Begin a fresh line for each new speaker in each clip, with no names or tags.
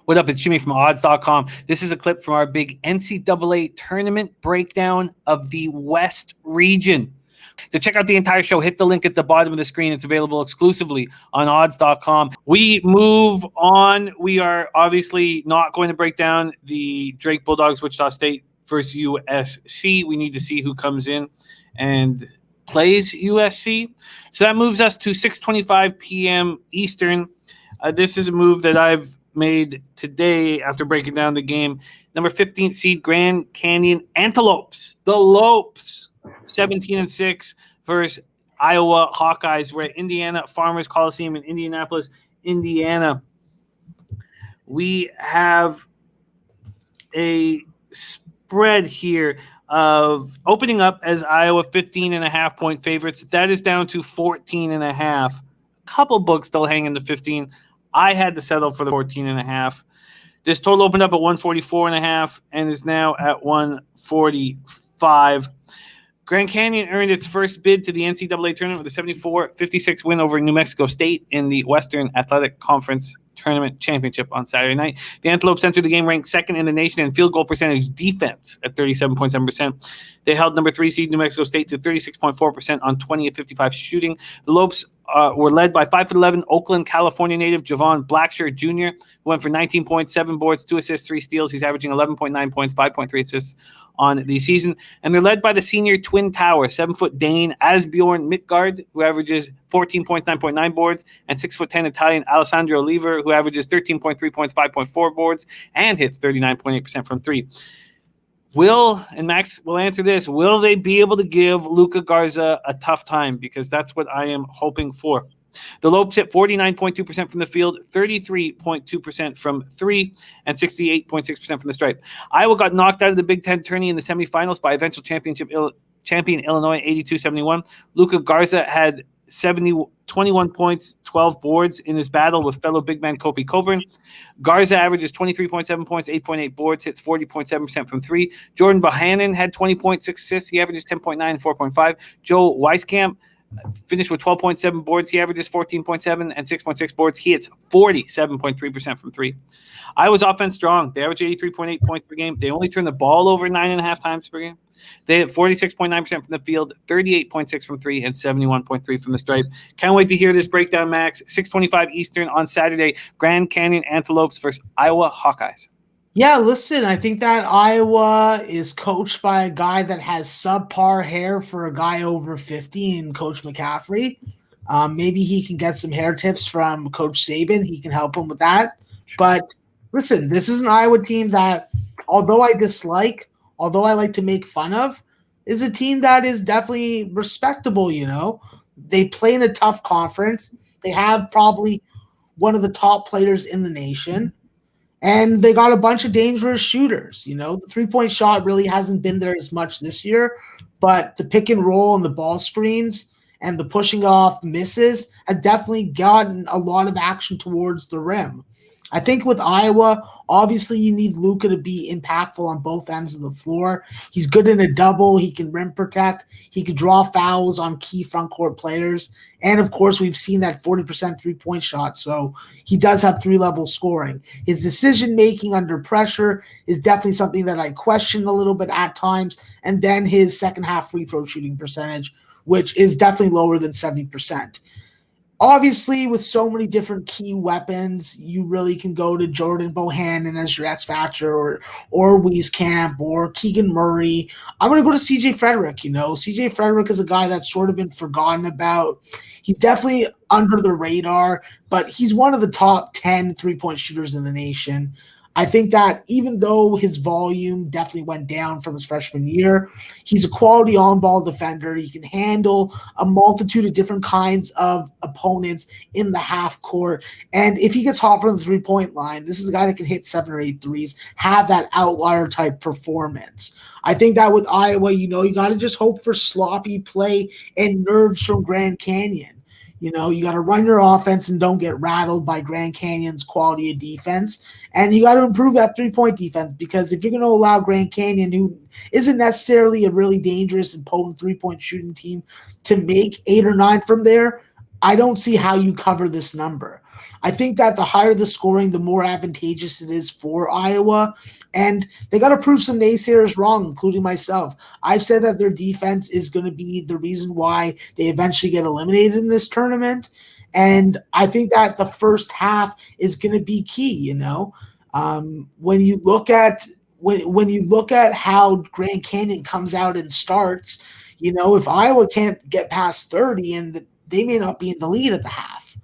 What up? It's Jimmy from odds.com. This is a clip from our big NCAA tournament breakdown of the West region. To check out the entire show, hit the link at the bottom of the screen. It's available exclusively on odds.com. We move on. We are obviously not going to break down the Drake Bulldogs Wichita State versus USC. We need to see who comes in and plays USC. So that moves us to 6:25 p.m. Eastern. This is a move that I've made today after breaking down the game. Number 15 seed Grand Canyon Antelopes. The Lopes, 17-6 versus Iowa Hawkeyes. We're at Indiana Farmers Coliseum in Indianapolis, Indiana. We have a spread here of opening up as Iowa 15.5 point favorites. That is down to 14.5. A couple books still hanging the 15. I had to settle for the 14.5. This total opened up at 144.5 and is now at 145. Grand Canyon earned its first bid to the NCAA tournament with a 74-56 win over New Mexico State in the Western Athletic Conference Tournament Championship on Saturday night. The Antelopes entered the game ranked second in the nation in field goal percentage defense at 37.7%. They held number 3 seed New Mexico State to 36.4% on 20 of 55 shooting. The Lopes were led by 5'11" Oakland, California native Javon Blackshirt Jr., who went for 19 points, 7 boards, 2 assists, 3 steals. He's averaging 11.9 points, 5.3 assists on the season. And they're led by the senior Twin Tower, 7-foot Dane Asbjorn Midgard, who averages 14 points, 9.9 boards, and 6'10" Italian Alessandro Lever, who averages 13.3 points, 5.4 boards, and hits 39.8% from 3. Will, and Max will answer this, will they be able to give Luka Garza a tough time? Because that's what I am hoping for. The Lopes hit 49.2% from the field, 33.2% from 3, and 68.6% from the stripe. Iowa got knocked out of the Big Ten tourney in the semifinals by eventual champion Illinois 82-71. Luka Garza had 21 points, 12 boards in his battle with fellow big man Kofi Coburn. Garza averages 23.7 points, 8.8 boards, hits 40.7% from 3. Jordan Bohannon had 20.6 assists. He averages 10.9 and 4.5. Joe Weiskamp finished with 12.7 boards. He averages 14.7 and 6.6 boards. He hits 47.3% from 3. Iowa's offense strong. They average 83.8 points per game. They only turn the ball over 9.5 times per game. They hit 46.9% from the field, 38.6 from 3, and 71.3 from the stripe. Can't wait to hear this breakdown, Max. 6:25 Eastern on Saturday. Grand Canyon Antelopes versus Iowa Hawkeyes.
Yeah, listen, I think that Iowa is coached by a guy that has subpar hair for a guy over 50 in Coach McCaffrey. Maybe he can get some hair tips from Coach Saban. He can help him with that. But listen, this is an Iowa team that, although I dislike, although I like to make fun of, is a team that is definitely respectable, you know. They play in a tough conference. They have probably one of the top players in the nation. And they got a bunch of dangerous shooters. You know, the three-point shot really hasn't been there as much this year, but the pick and roll and the ball screens and the pushing off misses have definitely gotten a lot of action towards the rim. I think with Iowa, obviously you need Luka to be impactful on both ends of the floor. He's good in a double. He can rim protect. He can draw fouls on key front court players. And, of course, we've seen that 40% three-point shot, so he does have three-level scoring. His decision-making under pressure is definitely something that I question a little bit at times. And then his second-half free-throw shooting percentage, which is definitely lower than 70%. Obviously, with so many different key weapons, you really can go to Jordan Bohannon as your X-Factor or Wieskamp or Keegan Murray. I'm going to go to CJ Frederick. You know, CJ Frederick is a guy that's sort of been forgotten about. He's definitely under the radar, but he's one of the top 10 three-point shooters in the nation. I think that even though his volume definitely went down from his freshman year, he's a quality on-ball defender. He can handle a multitude of different kinds of opponents in the half court. And if he gets hot from the three-point line, this is a guy that can hit 7 or 8 threes, have that outlier type performance. I think that with Iowa, you know, you got to just hope for sloppy play and nerves from Grand Canyon. You know, you got to run your offense and don't get rattled by Grand Canyon's quality of defense. And you got to improve that three-point defense, because if you're going to allow Grand Canyon, who isn't necessarily a really dangerous and potent three-point shooting team, to make 8 or 9 from there, I don't see how you cover this number. I think that the higher the scoring, the more advantageous it is for Iowa. And they got to prove some naysayers wrong, including myself. I've said that their defense is going to be the reason why they eventually get eliminated in this tournament. And I think that the first half is going to be key, when you look at when you look at how Grand Canyon comes out and starts, if Iowa can't get past 30, and they may not be in the lead at the half.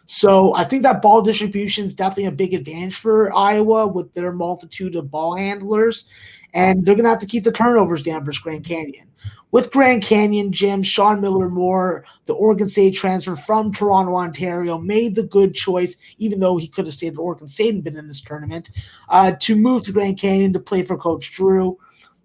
So I think that ball distribution is definitely a big advantage for Iowa with their multitude of ball handlers, and they're going to have to keep the turnovers down versus Grand Canyon. With Grand Canyon, Jim, Sean Miller-Moore, the Oregon State transfer from Toronto, Ontario, made the good choice, even though he could have stayed at Oregon State and been in this tournament, to move to Grand Canyon to play for Coach Drew.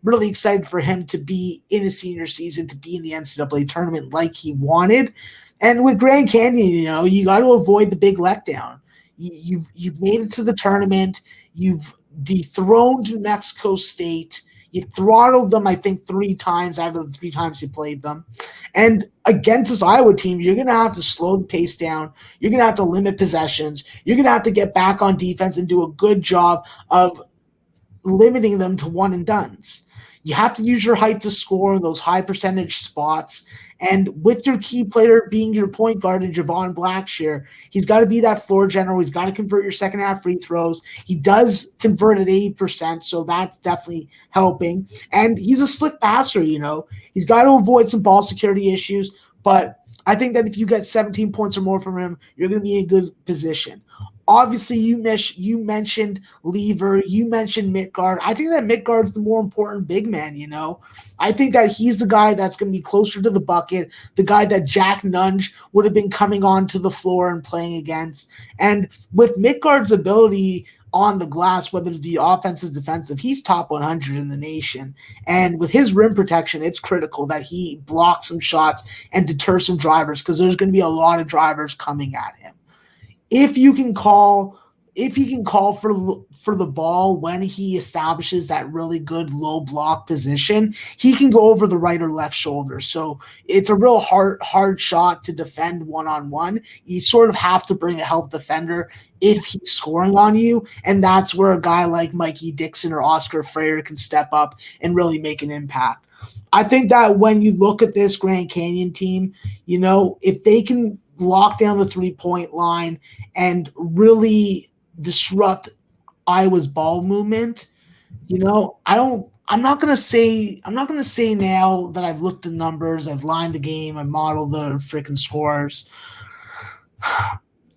Really excited for him to be in his senior season, to be in the NCAA tournament like he wanted. And with Grand Canyon, you got to avoid the big letdown. You've made it to the tournament. You've dethroned New Mexico State. You throttled them, I think, 3 times out of the 3 times you played them. And against this Iowa team, you're going to have to slow the pace down. You're going to have to limit possessions. You're going to have to get back on defense and do a good job of limiting them to one and dones. You have to use your height to score in those high percentage spots. And with your key player being your point guard in Javon Blackshear, he's got to be that floor general. He's got to convert your second half free throws. He does convert at 80%, so that's definitely helping. And he's a slick passer, He's got to avoid some ball security issues, but I think that if you get 17 points or more from him, you're going to be in a good position. Obviously, you mentioned Lever, you mentioned Midgard. I think that Midgard's the more important big man, I think that he's the guy that's going to be closer to the bucket, the guy that Jack Nunge would have been coming onto the floor and playing against. And with Midgard's ability on the glass, whether it be offensive, defensive, he's top 100 in the nation. And with his rim protection, it's critical that he blocks some shots and deters some drivers, because there's going to be a lot of drivers coming at him. If he can call for the ball when he establishes that really good low block position, he can go over the right or left shoulder. So it's a real hard shot to defend one-on-one. You sort of have to bring a help defender if he's scoring on you, and that's where a guy like Mikey Dixon or Oscar Freire can step up and really make an impact. I think that when you look at this Grand Canyon team, if they can lock down the 3-point line and really disrupt Iowa's ball movement, I'm not gonna say now that I've looked at numbers, I've lined the game, I've modeled the freaking scores.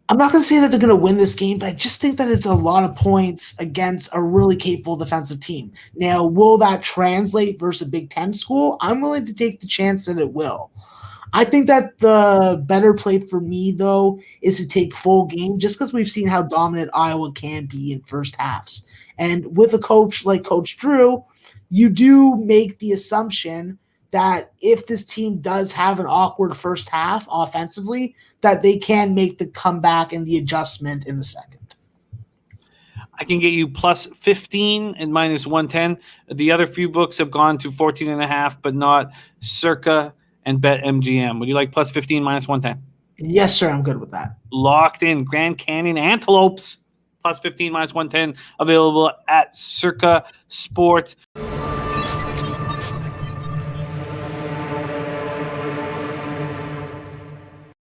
I'm not going to say that they're going to win this game, but I just think that it's a lot of points against a really capable defensive team. Now, will that translate versus a Big Ten school? I'm willing to take the chance that it will. I think that the better play for me, though, is to take full game, just because we've seen how dominant Iowa can be in first halves. And with a coach like Coach Drew, you do make the assumption that if this team does have an awkward first half offensively, that they can make the comeback and the adjustment in the second.
I can get you plus 15 and minus 110. The other few books have gone to 14.5, but not Circa and BetMGM. Would you like plus 15, minus 110?
Yes, sir. I'm good with that.
Locked in. Grand Canyon Antelopes, plus 15, minus 110, available at Circa Sports.